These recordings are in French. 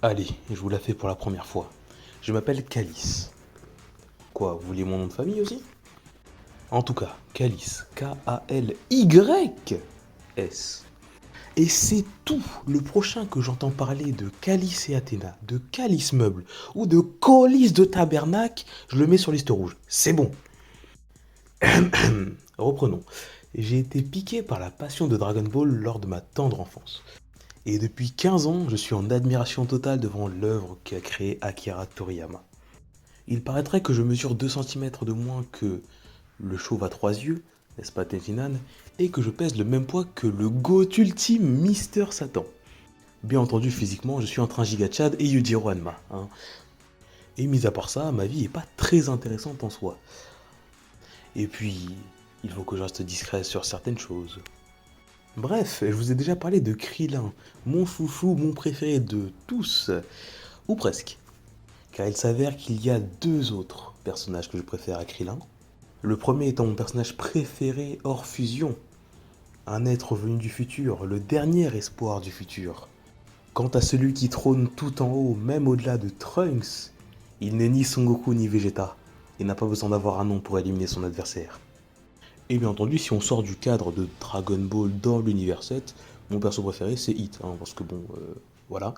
Allez, je vous la fais pour la première fois. Je m'appelle Calice. Quoi, vous voulez mon nom de famille aussi? En tout cas, Calice, K-A-L-Y-S. Et c'est tout. Le prochain que j'entends parler de Calice et Athéna, de Calice Meuble ou de Colis de Tabernacle, je le mets sur liste rouge. C'est bon. Reprenons. J'ai été piqué par la passion de Dragon Ball lors de ma tendre enfance. Et depuis 15 ans, je suis en admiration totale devant l'œuvre qu'a créée Akira Toriyama. Il paraîtrait que je mesure 2 centimètres de moins que le chauve à 3 yeux, n'est-ce pas Tenjinan, et que je pèse le même poids que le GOAT ultime Mister Satan. Bien entendu, physiquement, je suis entre un Giga Chad et Yujiro Hanma. Hein. Et mis à part ça, ma vie est pas très intéressante en soi. Et puis, il faut que je reste discret sur certaines choses. Bref, je vous ai déjà parlé de Krillin, mon chouchou, mon préféré de tous, ou presque. Car il s'avère qu'il y a deux autres personnages que je préfère à Krillin. Le premier étant mon personnage préféré hors fusion, un être venu du futur, le dernier espoir du futur. Quant à celui qui trône tout en haut, même au-delà de Trunks, il n'est ni Son Goku ni Vegeta, et n'a pas besoin d'avoir un nom pour éliminer son adversaire. Et bien entendu, si on sort du cadre de Dragon Ball dans l'univers 7, mon perso préféré c'est Hit, hein, parce que bon, voilà.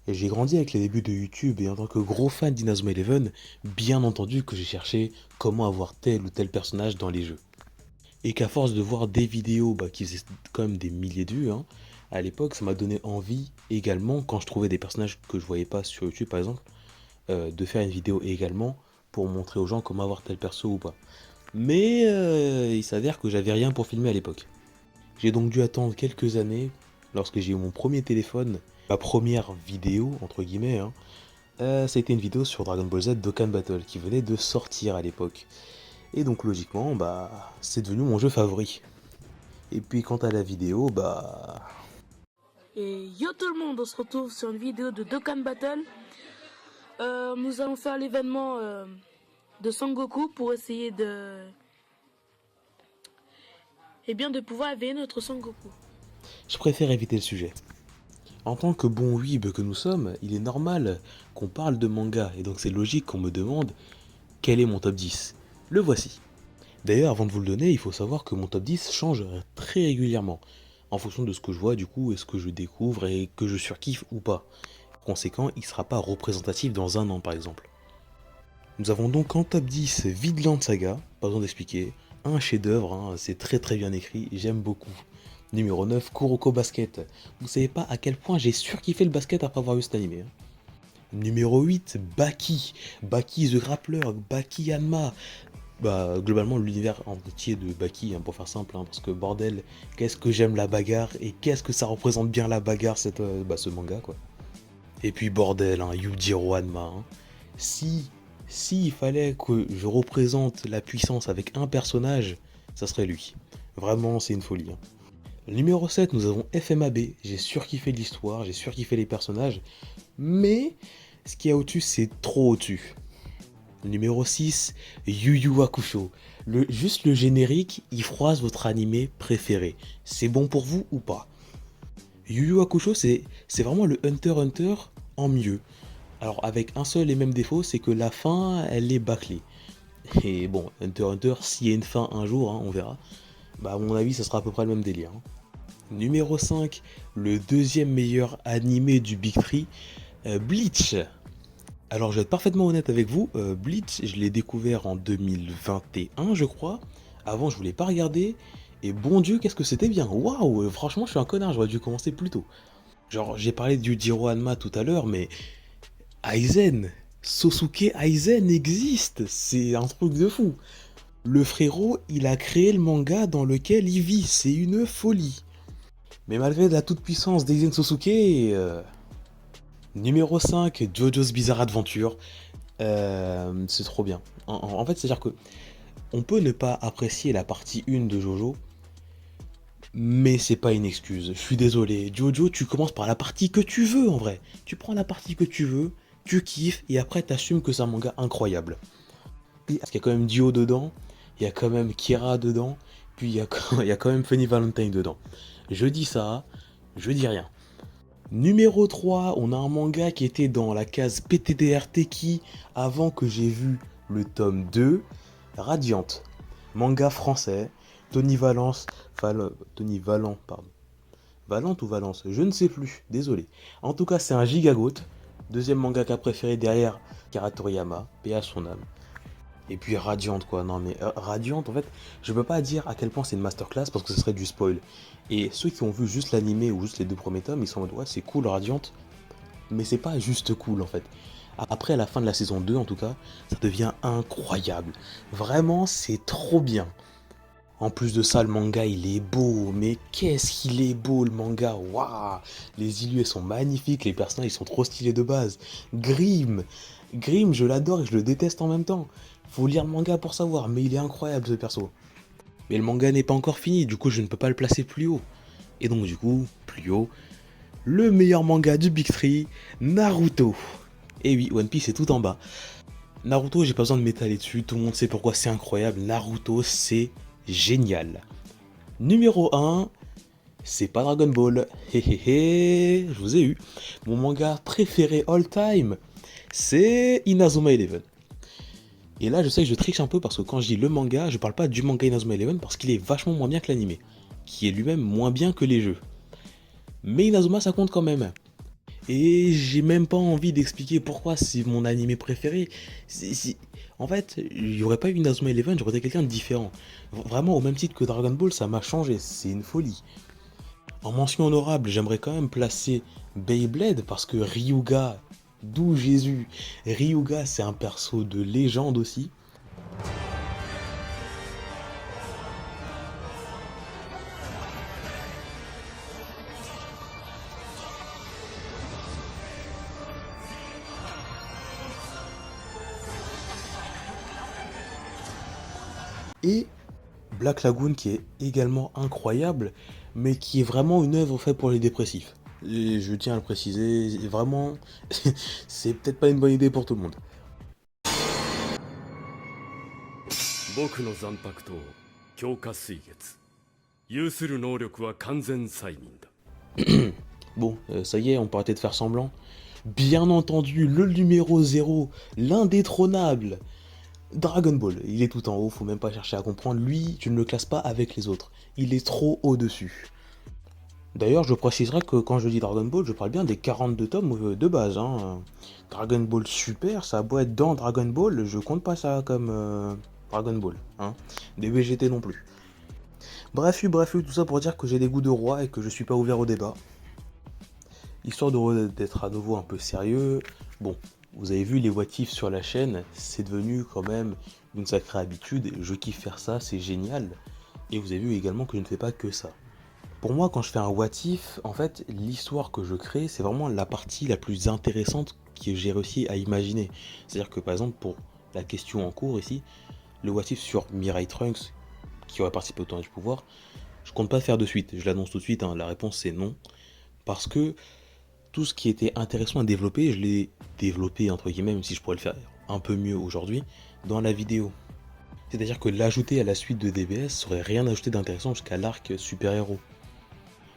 Et j'ai grandi avec les débuts de YouTube et en tant que gros fan d'Inazuma Eleven, bien entendu que j'ai cherché comment avoir tel ou tel personnage dans les jeux. Et qu'à force de voir des vidéos qui faisaient quand même des milliers de vues, hein, à l'époque ça m'a donné envie également, quand je trouvais des personnages que je voyais pas sur YouTube par exemple, de faire une vidéo également pour montrer aux gens comment avoir tel perso ou pas. Mais il s'avère que j'avais rien pour filmer à l'époque. J'ai donc dû attendre quelques années, lorsque j'ai eu mon premier téléphone, ma première vidéo, entre guillemets, hein, ça a été une vidéo sur Dragon Ball Z Dokkan Battle, qui venait de sortir à l'époque. Et donc logiquement, c'est devenu mon jeu favori. Et puis quant à la vidéo, Et yo tout le monde, on se retrouve sur une vidéo de Dokkan Battle. Nous allons faire l'événement de Sangoku pour essayer de pouvoir éveiller notre Sangoku. je préfère éviter le sujet. En tant que bon weeb que nous sommes, il est normal qu'on parle de manga, et donc c'est logique qu'on me demande quel est mon top 10. Le voici. D'ailleurs, avant de vous le donner, il faut savoir que mon top 10 change très régulièrement, en fonction de ce que je vois du coup, et ce que je découvre, et que je surkiffe ou pas. Par conséquent, il ne sera pas représentatif dans un an par exemple. Nous avons donc en top 10 Vidland Saga, pas besoin d'expliquer, un chef-d'œuvre, hein, c'est très très bien écrit, j'aime beaucoup. Numéro 9, Kuroko Basket. Vous savez pas à quel point j'ai surkiffé le basket après avoir vu cet animé. Hein. Numéro 8, Baki. Baki the Grappler, Baki Hanma. Globalement, l'univers entier de Baki, hein, pour faire simple, hein, parce que bordel, qu'est-ce que j'aime la bagarre, et qu'est-ce que ça représente bien la bagarre, ce manga, quoi. Et puis bordel, hein, Yujiro Hanma. Hein. Si, si il fallait que je représente la puissance avec un personnage, ça serait lui. Vraiment, c'est une folie. Hein. Numéro 7, nous avons FMAB. J'ai surkiffé l'histoire, j'ai surkiffé les personnages, mais ce qu'il y a au-dessus, c'est trop au-dessus. Numéro 6, Yu Yu Hakusho. Juste le générique, il froisse votre animé préféré. C'est bon pour vous ou pas? Yu Yu Hakusho, c'est vraiment le Hunter x Hunter en mieux. Alors avec un seul et même défaut, c'est que la fin, elle est bâclée. Et bon, Hunter x Hunter, s'il y a une fin un jour, hein, on verra. À mon avis, ça sera à peu près le même délire. Hein. Numéro 5, le deuxième meilleur animé du Big Three, Bleach. Alors je vais être parfaitement honnête avec vous, Bleach, je l'ai découvert en 2021 je crois. Avant je voulais pas regarder, et bon Dieu qu'est-ce que c'était bien. Waouh, franchement je suis un connard, j'aurais dû commencer plus tôt. Genre j'ai parlé du Jiro Hanma tout à l'heure, mais Aizen, Sosuke Aizen existe, c'est un truc de fou. Le frérot, il a créé le manga dans lequel il vit, c'est une folie. Mais malgré la toute-puissance d'Aizen Sosuke, numéro 5, JoJo's Bizarre Adventure, c'est trop bien. En fait, c'est-à-dire que on peut ne pas apprécier la partie 1 de Jojo, mais c'est pas une excuse. Je suis désolé. Jojo, tu commences par la partie que tu veux en vrai. Tu prends la partie que tu veux, tu kiffes, et après t'assumes que c'est un manga incroyable. Parce qu'il y a quand même Dio dedans, il y a quand même Kira dedans, Puis il y a quand même Funny Valentine dedans. Je dis ça, je dis rien. Numéro 3, on a un manga qui était dans la case PTDR Teki avant que j'ai vu le tome 2, Radiant. Manga français, Tony Valence, Tony Valent, pardon. Valente ou Valence, je ne sais plus, désolé. En tout cas, c'est un gigagoat. Deuxième mangaka préféré derrière Kara Toriyama, paix à son âme. Et puis Radiant quoi, non mais Radiant en fait, je peux pas dire à quel point c'est une masterclass parce que ce serait du spoil. Et ceux qui ont vu juste l'animé ou juste les deux premiers tomes, ils sont en mode ouais c'est cool Radiant, mais c'est pas juste cool en fait. Après à la fin de la saison 2 en tout cas, ça devient incroyable. Vraiment c'est trop bien. En plus de ça, le manga il est beau, mais qu'est-ce qu'il est beau le manga, waouh. Les illus sont magnifiques, les personnages ils sont trop stylés de base. Grim, Grim je l'adore et je le déteste en même temps. Faut lire le manga pour savoir, mais il est incroyable ce perso. Mais le manga n'est pas encore fini, du coup je ne peux pas le placer plus haut. Et donc du coup, plus haut, le meilleur manga du Big 3, Naruto. Et oui, One Piece est tout en bas. Naruto, j'ai pas besoin de m'étaler dessus, tout le monde sait pourquoi c'est incroyable. Naruto, c'est génial. Numéro 1, c'est pas Dragon Ball. Hé hé hé, je vous ai eu. Mon manga préféré all time, c'est Inazuma Eleven. Et là, je sais que je triche un peu parce que quand je dis le manga, je parle pas du manga Inazuma Eleven parce qu'il est vachement moins bien que l'animé, qui est lui-même moins bien que les jeux. Mais Inazuma, ça compte quand même. Et j'ai même pas envie d'expliquer pourquoi c'est mon animé préféré. En fait, il n'y aurait pas eu Inazuma Eleven, j'aurais été quelqu'un de différent. Vraiment, au même titre que Dragon Ball, ça m'a changé, c'est une folie. En mention honorable, j'aimerais quand même placer Beyblade parce que Ryuga, d'où Jésus, Ryuga c'est un perso de légende aussi. Et Black Lagoon qui est également incroyable, mais qui est vraiment une œuvre faite pour les dépressifs. Et je tiens à le préciser, vraiment, c'est peut-être pas une bonne idée pour tout le monde. Bon, ça y est, on peut arrêter de faire semblant. Bien entendu, le numéro 0, l'indétrônable, Dragon Ball, il est tout en haut, faut même pas chercher à comprendre. Lui, je ne le classe pas avec les autres. Il est trop au-dessus. D'ailleurs, je préciserai que quand je dis Dragon Ball, je parle bien des 42 tomes de base. Hein. Dragon Ball Super, ça a beau être dans Dragon Ball, je compte pas ça comme Dragon Ball. Hein. Des VGT non plus. Bref, tout ça pour dire que j'ai des goûts de roi et que je suis pas ouvert au débat. Histoire d'être à nouveau un peu sérieux, bon, vous avez vu les what if sur la chaîne, c'est devenu quand même une sacrée habitude, je kiffe faire ça, c'est génial. Et vous avez vu également que je ne fais pas que ça. Pour moi, quand je fais un what if, en fait, l'histoire que je crée, c'est vraiment la partie la plus intéressante que j'ai réussi à imaginer. C'est-à-dire que par exemple, pour la question en cours ici, le what if sur Mirai Trunks, qui aurait participé au tournoi du pouvoir, je compte pas faire de suite, je l'annonce tout de suite, hein, la réponse c'est non. Parce que tout ce qui était intéressant à développer, je l'ai développé entre guillemets, même si je pourrais le faire un peu mieux aujourd'hui, dans la vidéo. C'est-à-dire que l'ajouter à la suite de DBS serait rien ajouté d'intéressant jusqu'à l'arc super-héros.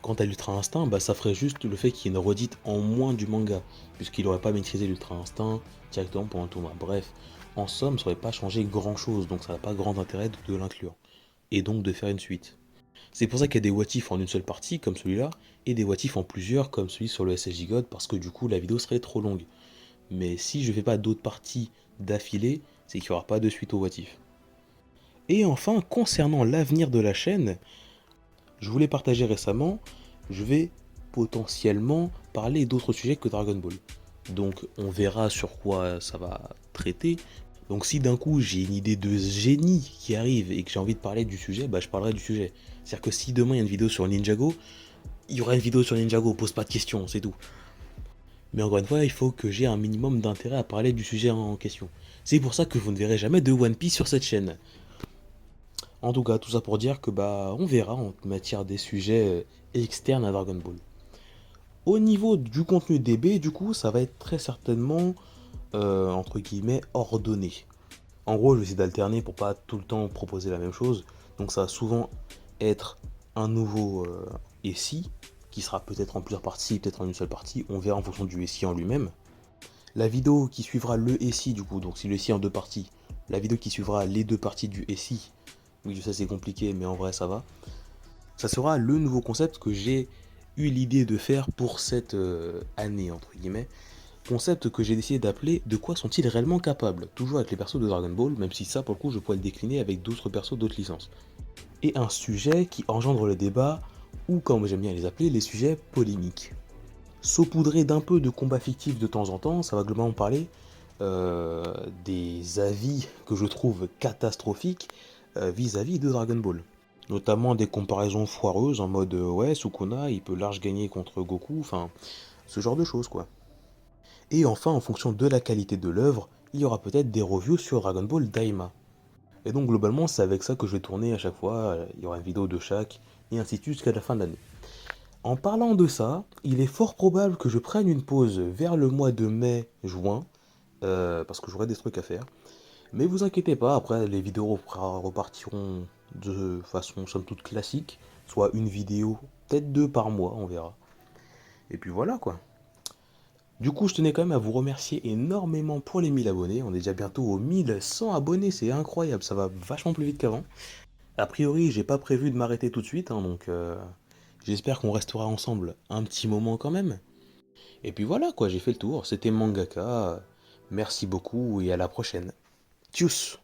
Quant à l'Ultra Instinct, bah ça ferait juste le fait qu'il y ait une redite en moins du manga, puisqu'il n'aurait pas maîtrisé l'Ultra Instinct directement pendant le tournoi. Bref, en somme, ça n'aurait pas changé grand chose, donc ça n'a pas grand intérêt de l'inclure. Et donc de faire une suite. C'est pour ça qu'il y a des what if en une seule partie, comme celui-là, et des what if en plusieurs, comme celui sur le SSJ God, parce que du coup la vidéo serait trop longue. Mais si je fais pas d'autres parties d'affilée, c'est qu'il n'y aura pas de suite au what if. Et enfin, concernant l'avenir de la chaîne, je vous l'ai partagé récemment, je vais potentiellement parler d'autres sujets que Dragon Ball. Donc on verra sur quoi ça va traiter. Donc si d'un coup j'ai une idée de génie qui arrive et que j'ai envie de parler du sujet, bah je parlerai du sujet. C'est-à-dire que si demain il y a une vidéo sur Ninjago, il y aura une vidéo sur Ninjago, pose pas de questions, c'est tout. Mais encore une fois, il faut que j'ai un minimum d'intérêt à parler du sujet en question. C'est pour ça que vous ne verrez jamais de One Piece sur cette chaîne. En tout cas, tout ça pour dire que bah on verra en matière des sujets externes à Dragon Ball. Au niveau du contenu DB, du coup, ça va être très certainement entre guillemets ordonné. En gros, je vais essayer d'alterner pour pas tout le temps proposer la même chose. Donc ça va souvent être un nouveau SI, qui sera peut-être en plusieurs parties, peut-être en une seule partie, on verra en fonction du SI en lui-même. La vidéo qui suivra le SI du coup, donc si le SI en deux parties, la vidéo qui suivra les deux parties du SI, oui je sais c'est compliqué mais en vrai ça va, ça sera le nouveau concept que j'ai eu l'idée de faire pour cette année entre guillemets. Concept que j'ai décidé d'appeler De quoi sont-ils réellement capables? Toujours avec les persos de Dragon Ball, même si ça pour le coup je pourrais le décliner avec d'autres persos d'autres licences. Et un sujet qui engendre le débat, ou comme j'aime bien les appeler, les sujets polémiques. Saupoudré d'un peu de combats fictifs de temps en temps, ça va globalement parler des avis que je trouve catastrophiques vis-à-vis de Dragon Ball. Notamment des comparaisons foireuses en mode ouais, Sukuna il peut large gagner contre Goku, enfin ce genre de choses quoi. Et enfin, en fonction de la qualité de l'œuvre, il y aura peut-être des reviews sur Dragon Ball Daima. Et donc globalement, c'est avec ça que je vais tourner à chaque fois, il y aura une vidéo de chaque, et ainsi de suite jusqu'à la fin de l'année. En parlant de ça, il est fort probable que je prenne une pause vers le mois de mai-juin, parce que j'aurai des trucs à faire. Mais vous inquiétez pas, après les vidéos repartiront de façon somme toute classique, soit une vidéo, peut-être deux par mois, on verra. Et puis voilà quoi. Du coup, je tenais quand même à vous remercier énormément pour les 1000 abonnés. On est déjà bientôt aux 1100 abonnés, c'est incroyable, ça va vachement plus vite qu'avant. A priori, j'ai pas prévu de m'arrêter tout de suite, hein, donc j'espère qu'on restera ensemble un petit moment quand même. Et puis voilà quoi, j'ai fait le tour, c'était Mangaka. Merci beaucoup et à la prochaine. Tchuss!